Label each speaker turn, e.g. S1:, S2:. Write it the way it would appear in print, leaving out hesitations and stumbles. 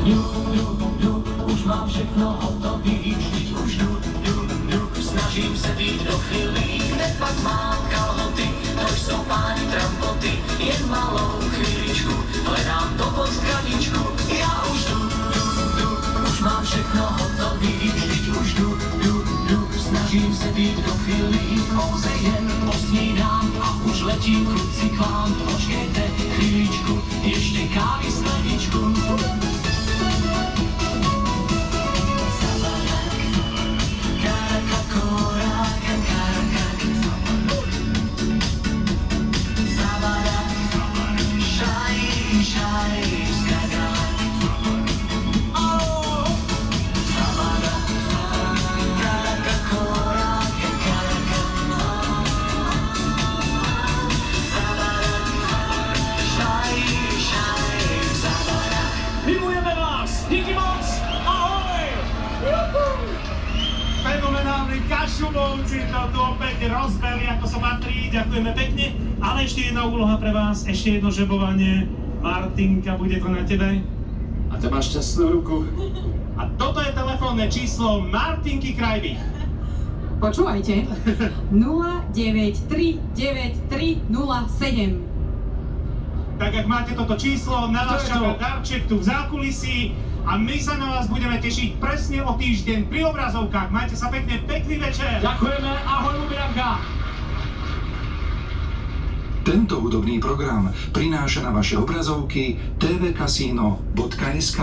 S1: Ňu, ňu, ňu, už mám všechno hotový, vždyť už ňu, ňu, ňu, snažím se být do chvílí, kde pak mám kalhoty, to jsou páni trampoty, jen malou chvíličku, hledám to pod skleničku, já už jdu, už mám všechno hotový, vždyť už jdu, snažím se být do chvílí, pouze jen posnídám a už letím kluci k vám, počkejte chvíličku, ještě kávy skleničku.
S2: Milujeme vás! Díky moc! Ahoj!
S3: Fenomenálni Kašubovci to tu opäť rozbehli, ako sa patrí. Ďakujeme pekne. Ale ešte jedna úloha pre vás, ešte jedno žebovanie. Martinka, bude to na tebe. A ty máš šťastnú ruku. A toto je telefónne číslo Martinky Krajvich.
S4: Počúvajte. 0939307.
S3: Tak ak máte toto číslo, na vás čaká darček tu v zákulisí a my sa na vás budeme tešiť presne o týždeň pri obrazovkách. Majte sa pekne, pekný večer.
S2: Ďakujeme, ahoj Lubianka!
S5: Tento hudobný program prináša na vaše obrazovky tvkasino.sk.